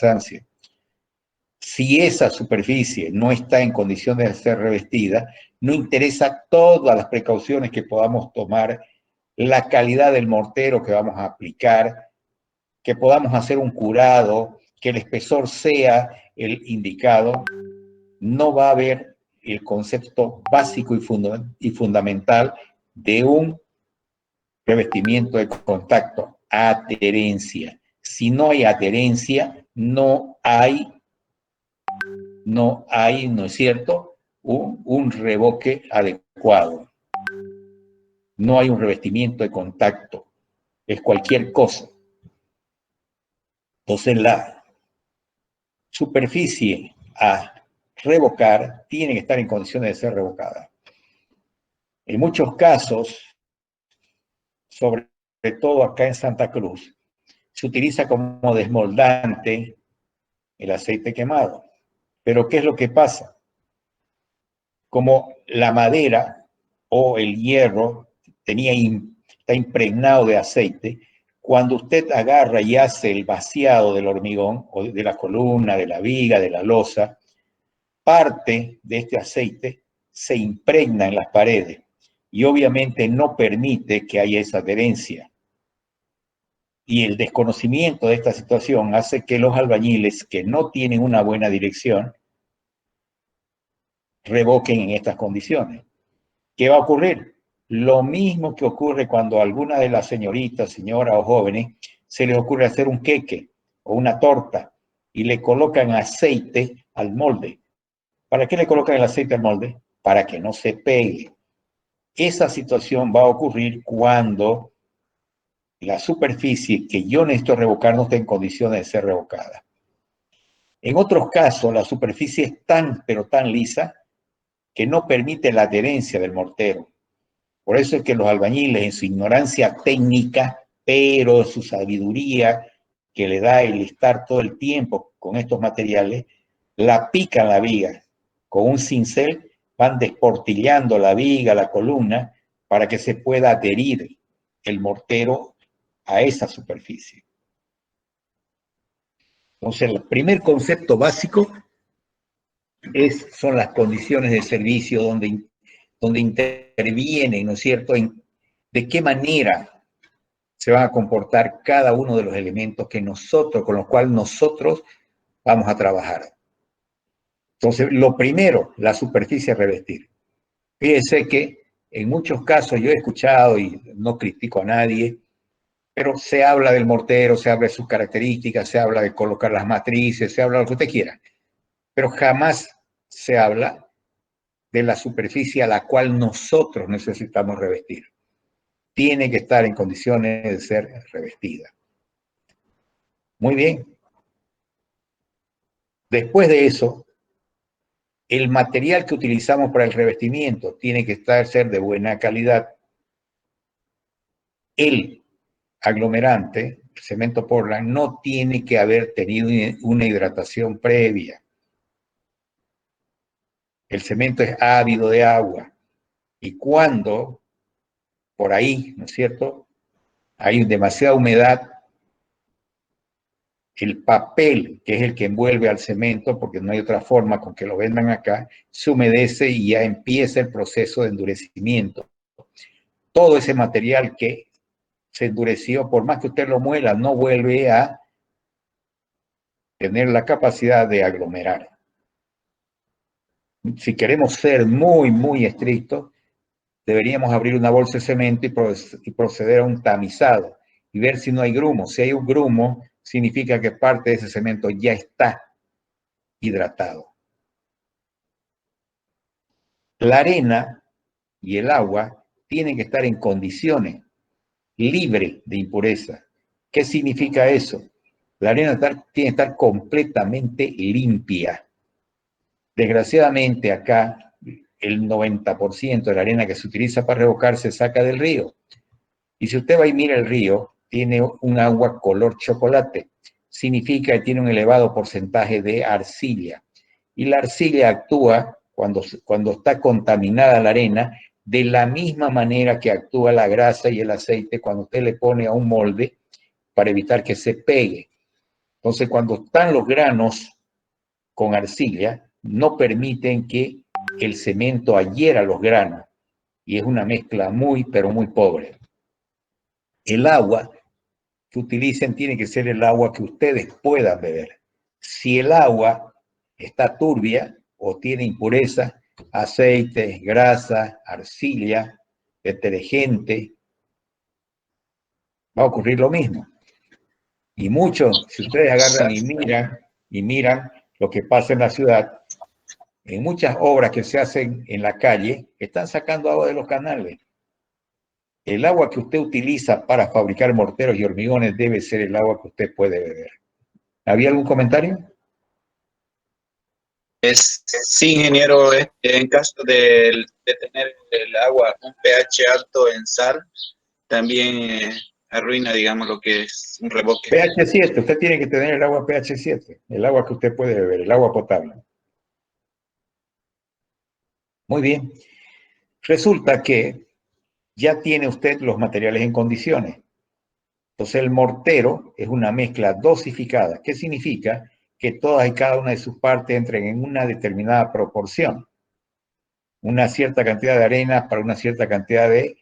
cansancio. Si esa superficie no está en condiciones de ser revestida, no interesa todas las precauciones que podamos tomar, la calidad del mortero que vamos a aplicar, que podamos hacer un curado, que el espesor sea el indicado, no va a haber el concepto básico y fundamental de un revestimiento de contacto, adherencia. Si no hay adherencia, no es cierto, un revoque adecuado. No hay un revestimiento de contacto, es cualquier cosa. Entonces la superficie a revocar tiene que estar en condiciones de ser revocada. En muchos casos, sobre todo acá en Santa Cruz, se utiliza como desmoldante el aceite quemado. Pero ¿qué es lo que pasa? Como la madera o el hierro está impregnado de aceite, cuando usted agarra y hace el vaciado del hormigón, o de la columna, de la viga, de la losa, parte de este aceite se impregna en las paredes y obviamente no permite que haya esa adherencia. Y el desconocimiento de esta situación hace que los albañiles que no tienen una buena dirección revoquen en estas condiciones. ¿Qué va a ocurrir? Lo mismo que ocurre cuando a alguna de las señoritas, señoras o jóvenes se les ocurre hacer un queque o una torta y le colocan aceite al molde. ¿Para qué le colocan el aceite al molde? Para que no se pegue. Esa situación va a ocurrir cuando la superficie que yo necesito revocar no está en condiciones de ser revocada. En otros casos, la superficie es pero tan lisa que no permite la adherencia del mortero. Por eso es que los albañiles, en su ignorancia técnica, pero su sabiduría que le da el estar todo el tiempo con estos materiales, la pican la viga. Con un cincel van desportillando la viga, la columna, para que se pueda adherir el mortero a esa superficie. Entonces, el primer concepto básico son las condiciones de servicio donde intervienen, ¿no es cierto?, de qué manera se van a comportar cada uno de los elementos con los cuales nosotros vamos a trabajar. Entonces, lo primero, la superficie a revestir. Fíjense que en muchos casos yo he escuchado, y no critico a nadie, pero se habla del mortero, se habla de sus características, se habla de colocar las matrices, se habla de lo que usted quiera, pero jamás se habla de la superficie a la cual nosotros necesitamos revestir. Tiene que estar en condiciones de ser revestida. Muy bien. Después de eso, el material que utilizamos para el revestimiento tiene que ser de buena calidad. El aglomerante, el cemento Portland, no tiene que haber tenido una hidratación previa. El cemento es ávido de agua. Y cuando por ahí, ¿no es cierto?, hay demasiada humedad, el papel, que es el que envuelve al cemento, porque no hay otra forma con que lo vendan acá, se humedece y ya empieza el proceso de endurecimiento. Todo ese material que se endureció, por más que usted lo muela, no vuelve a tener la capacidad de aglomerar. Si queremos ser muy, muy estrictos, deberíamos abrir una bolsa de cemento y proceder a un tamizado y ver si no hay grumo. Si hay un grumo, significa que parte de ese cemento ya está hidratado. La arena y el agua tienen que estar en condiciones libres de impureza. ¿Qué significa eso? La arena tiene que estar completamente limpia. Desgraciadamente acá el 90% de la arena que se utiliza para revocar se saca del río. Y si usted va y mira el río, tiene un agua color chocolate. Significa que tiene un elevado porcentaje de arcilla. Y la arcilla actúa cuando está contaminada la arena de la misma manera que actúa la grasa y el aceite cuando usted le pone a un molde para evitar que se pegue. Entonces, cuando están los granos con arcilla, no permiten que el cemento adhiera a los granos. Y es una mezcla muy, pero muy pobre. El agua que utilicen tiene que ser el agua que ustedes puedan beber. Si el agua está turbia o tiene impureza, aceite, grasa, arcilla, detergente, va a ocurrir lo mismo. Y muchos, si ustedes agarran y miran lo que pasa en la ciudad, en muchas obras que se hacen en la calle, están sacando agua de los canales. El agua que usted utiliza para fabricar morteros y hormigones debe ser el agua que usted puede beber. ¿Había algún comentario? Sí, ingeniero, en caso de tener el agua un pH alto en sal, también arruina, digamos, lo que es un revoque. pH 7, usted tiene que tener el agua pH 7, el agua que usted puede beber, el agua potable. Muy bien. Resulta que ya tiene usted los materiales en condiciones. Entonces el mortero es una mezcla dosificada. ¿Qué significa? Que todas y cada una de sus partes entren en una determinada proporción. Una cierta cantidad de arena para una cierta cantidad de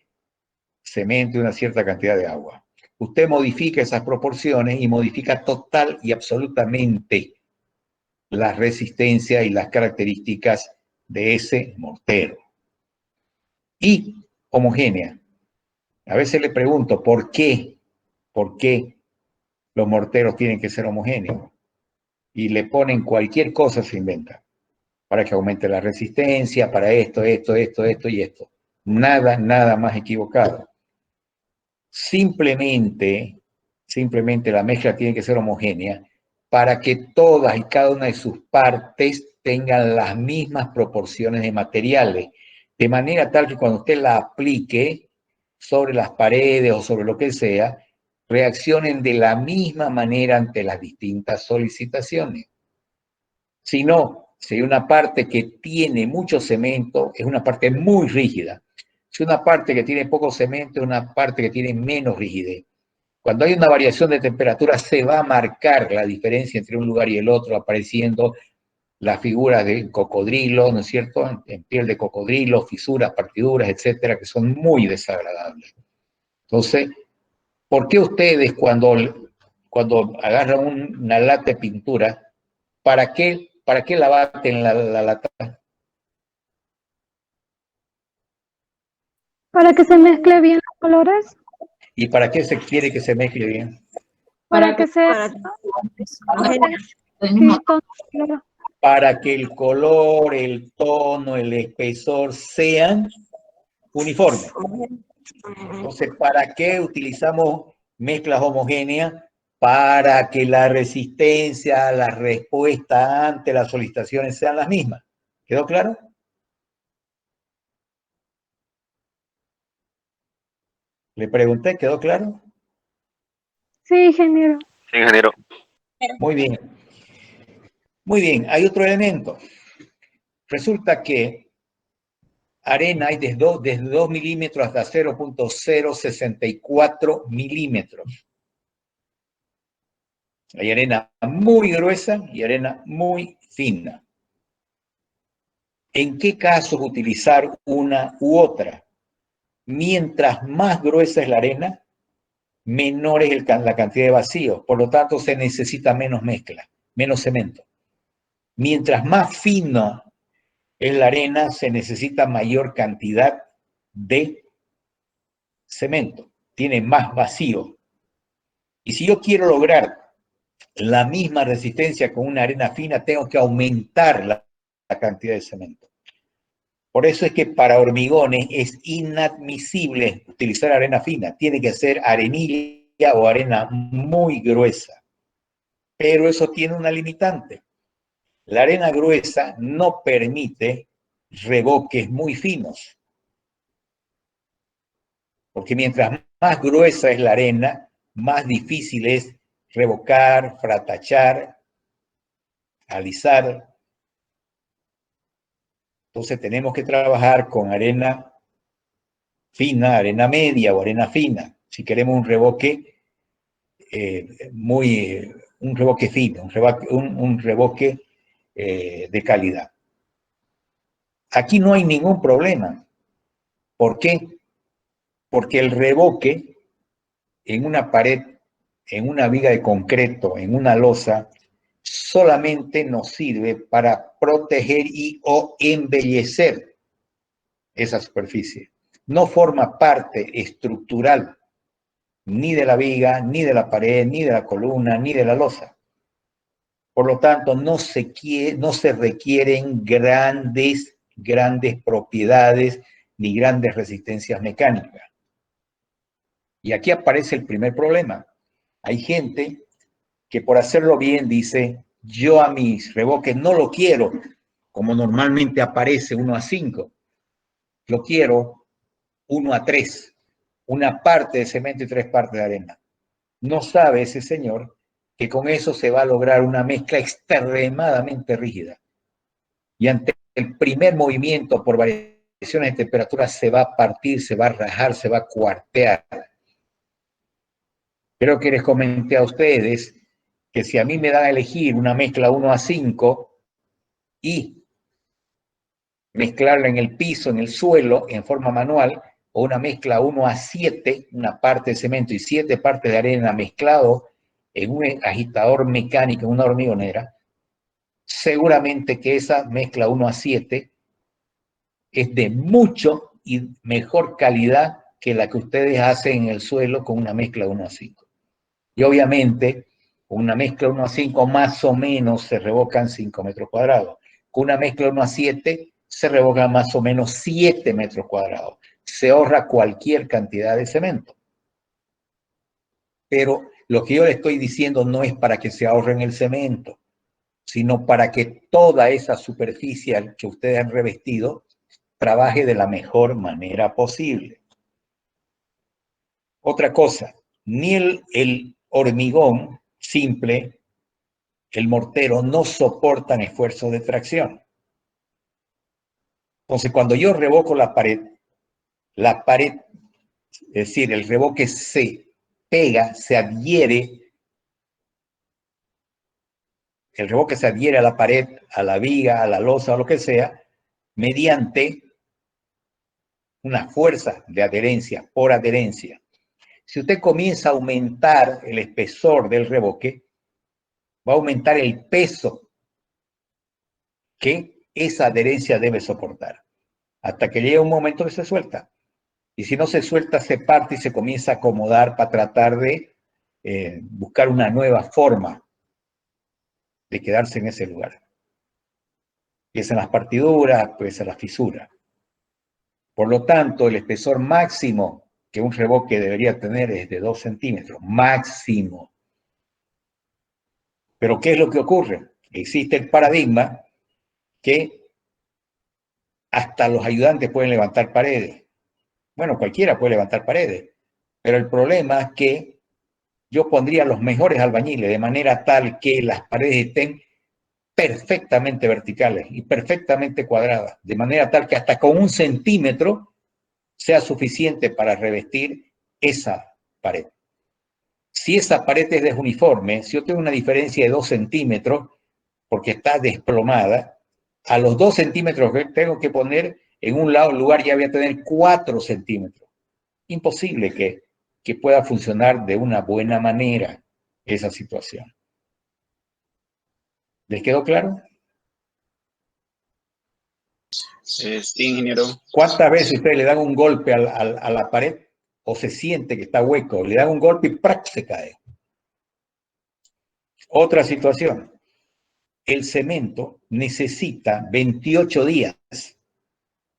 cemento y una cierta cantidad de agua. Usted modifica esas proporciones y modifica total y absolutamente la resistencia y las características de ese mortero. Y homogénea. A veces le pregunto, ¿por qué? ¿Por qué los morteros tienen que ser homogéneos? Y le ponen cualquier cosa, se inventa, para que aumente la resistencia, para esto y esto. Nada, nada más equivocado. Simplemente la mezcla tiene que ser homogénea para que todas y cada una de sus partes tengan las mismas proporciones de materiales, de manera tal que cuando usted la aplique sobre las paredes o sobre lo que sea, reaccionen de la misma manera ante las distintas solicitaciones. Si no, si hay una parte que tiene mucho cemento, es una parte muy rígida. Si una parte que tiene poco cemento, es una parte que tiene menos rigidez. Cuando hay una variación de temperatura, se va a marcar la diferencia entre un lugar y el otro, apareciendo las figuras de cocodrilo, ¿no es cierto? En piel de cocodrilo, fisuras, partiduras, etcétera, que son muy desagradables. Entonces, ¿por qué ustedes cuando agarran una lata de pintura, ¿para qué la baten la lata? Para que se mezcle bien los colores, ¿Y para qué se quiere que se mezcle bien? para que sea sí, claro. Para que el color, el tono, el espesor sean uniformes. Entonces, ¿para qué utilizamos mezclas homogéneas? Para que la resistencia, la respuesta ante las solicitaciones sean las mismas. ¿Quedó claro? Le pregunté, ¿quedó claro? Sí, ingeniero. Sí, ingeniero. Muy bien. Muy bien, hay otro elemento. Resulta que arena hay desde 2 milímetros hasta 0.064 milímetros. Hay arena muy gruesa y arena muy fina. ¿En qué casos utilizar una u otra? Mientras más gruesa es la arena, menor es la cantidad de vacío. Por lo tanto, se necesita menos mezcla, menos cemento. Mientras más fino es la arena, se necesita mayor cantidad de cemento. Tiene más vacío. Y si yo quiero lograr la misma resistencia con una arena fina, tengo que aumentar la cantidad de cemento. Por eso es que para hormigones es inadmisible utilizar arena fina. Tiene que ser arenilla o arena muy gruesa. Pero eso tiene una limitante. La arena gruesa no permite revoques muy finos. Porque mientras más gruesa es la arena, más difícil es revocar, fratachar, alisar. Entonces tenemos que trabajar con arena fina, arena media o arena fina, si queremos un revoque muy un revoque fino, un revoque de calidad. Aquí no hay ningún problema. ¿Por qué? Porque el revoque en una pared, en una viga de concreto, en una losa, solamente nos sirve para proteger y o embellecer esa superficie. No forma parte estructural ni de la viga, ni de la pared, ni de la columna, ni de la losa. Por lo tanto, no se requieren grandes propiedades ni grandes resistencias mecánicas. Y aquí aparece el primer problema. Hay gente que por hacerlo bien dice, yo a mis revoques no lo quiero, como normalmente aparece 1:5. Lo quiero 1:3, una parte de cemento y 3 partes de arena. No sabe ese señor que con eso se va a lograr una mezcla extremadamente rígida. Y ante el primer movimiento por variaciones de temperatura se va a partir, se va a rajar, se va a cuartear. Creo que les comenté a ustedes que si a mí me dan a elegir una mezcla 1:5 y mezclarla en el piso, en el suelo, en forma manual, o una mezcla 1:7, una parte de cemento y 7 partes de arena mezclado en un agitador mecánico, en una hormigonera, seguramente que esa mezcla 1:7 es de mucho y mejor calidad que la que ustedes hacen en el suelo con una mezcla 1:5. Y obviamente, con una mezcla 1:5 más o menos se revocan 5 metros cuadrados. Con una mezcla 1:7 se revocan más o menos 7 metros cuadrados. Se ahorra cualquier cantidad de cemento. Pero lo que yo le estoy diciendo no es para que se ahorren el cemento, sino para que toda esa superficie que ustedes han revestido trabaje de la mejor manera posible. Otra cosa, ni el hormigón simple, el mortero, no soportan esfuerzos de tracción. Entonces, cuando yo revoco la pared, es decir, el revoque se pega, se adhiere, el revoque se adhiere a la pared, a la viga, a la losa, o lo que sea, mediante una fuerza de adherencia, por adherencia. Si usted comienza a aumentar el espesor del revoque, va a aumentar el peso que esa adherencia debe soportar, hasta que llegue un momento que se suelta. Y si no se suelta, se parte y se comienza a acomodar para tratar de buscar una nueva forma de quedarse en ese lugar. Empiezan las partiduras, pues a las fisuras. Por lo tanto, el espesor máximo que un revoque debería tener es de 2 centímetros, máximo. Pero ¿qué es lo que ocurre? Existe el paradigma que hasta los ayudantes pueden levantar paredes. Bueno, cualquiera puede levantar paredes, pero el problema es que yo pondría los mejores albañiles de manera tal que las paredes estén perfectamente verticales y perfectamente cuadradas, de manera tal que hasta con 1 centímetro sea suficiente para revestir esa pared. Si esa pared es desuniforme, si yo tengo una diferencia de 2 centímetros, porque está desplomada, a los 2 centímetros que tengo que poner en un lugar ya voy a tener 4 centímetros. Imposible que pueda funcionar de una buena manera esa situación. ¿Les quedó claro? Sí, ingeniero. ¿Cuántas veces ustedes le dan un golpe a la pared o se siente que está hueco? Le dan un golpe y ¡prac! Se cae. Otra situación. El cemento necesita 28 días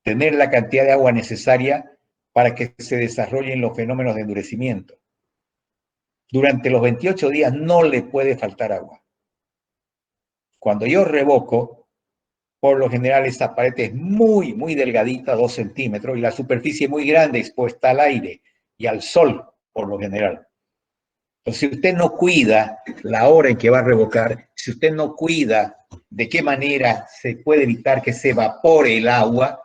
tener la cantidad de agua necesaria para que se desarrollen los fenómenos de endurecimiento. Durante los 28 días no le puede faltar agua. Cuando yo revoco, por lo general esa pared es muy, muy delgadita, 2 centímetros, y la superficie muy grande expuesta al aire y al sol, por lo general. Entonces, si usted no cuida la hora en que va a revocar, si usted no cuida de qué manera se puede evitar que se evapore el agua,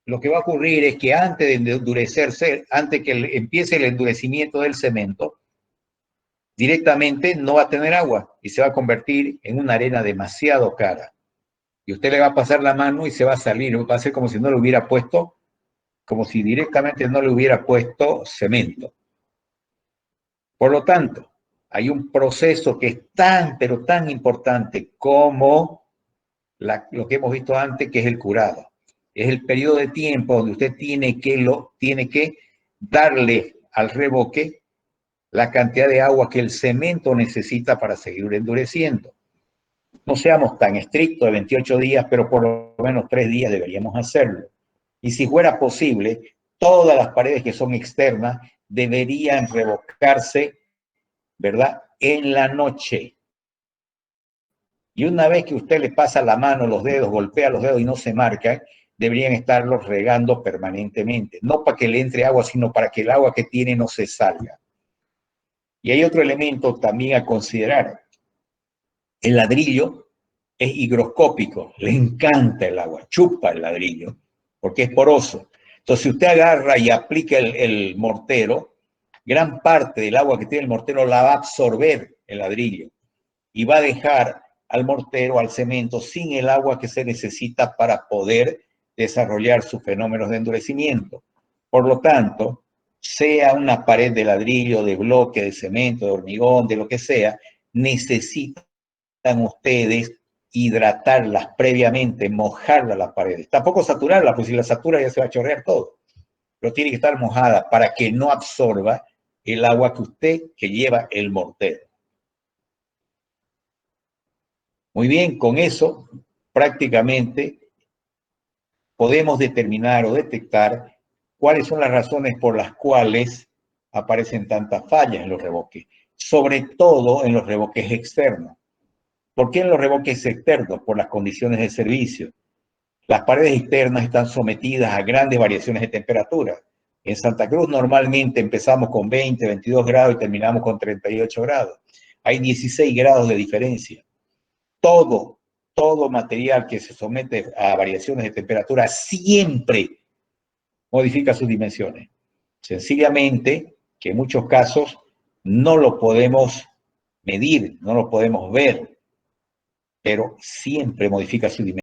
lo que va a ocurrir es que antes de endurecerse, antes que empiece el endurecimiento del cemento, directamente no va a tener agua y se va a convertir en una arena demasiado cara. Y usted le va a pasar la mano y se va a salir, va a ser como si no le hubiera puesto, como si directamente no le hubiera puesto cemento. Por lo tanto, hay un proceso que es tan, pero tan importante como lo que hemos visto antes, que es el curado. Es el periodo de tiempo donde usted tiene que darle al revoque la cantidad de agua que el cemento necesita para seguir endureciendo. No seamos tan estrictos de 28 días, pero por lo menos 3 días deberíamos hacerlo. Y si fuera posible, todas las paredes que son externas deberían revocarse, ¿verdad?, en la noche. Y una vez que usted le pasa la mano, los dedos, golpea los dedos y no se marcan, deberían estarlos regando permanentemente. No para que le entre agua, sino para que el agua que tiene no se salga. Y hay otro elemento también a considerar. El ladrillo es higroscópico, le encanta el agua, chupa el ladrillo, porque es poroso. Entonces, si usted agarra y aplica el mortero, gran parte del agua que tiene el mortero la va a absorber el ladrillo y va a dejar al mortero, al cemento, sin el agua que se necesita para poder desarrollar sus fenómenos de endurecimiento. Por lo tanto, sea una pared de ladrillo, de bloque, de cemento, de hormigón, de lo que sea, necesitan ustedes hidratarlas previamente, mojarlas las paredes. Tampoco saturarlas, pues si la satura ya se va a chorrear todo. Pero tiene que estar mojada para que no absorba el agua que lleva el mortero. Muy bien, con eso prácticamente podemos determinar o detectar cuáles son las razones por las cuales aparecen tantas fallas en los revoques, sobre todo en los revoques externos. ¿Por qué en los revoques externos? Por las condiciones de servicio. Las paredes externas están sometidas a grandes variaciones de temperatura. En Santa Cruz normalmente empezamos con 20, 22 grados y terminamos con 38 grados. Hay 16 grados de diferencia. Todo material que se somete a variaciones de temperatura siempre modifica sus dimensiones. Sencillamente que en muchos casos no lo podemos medir, no lo podemos ver, pero siempre modifica su dimensión.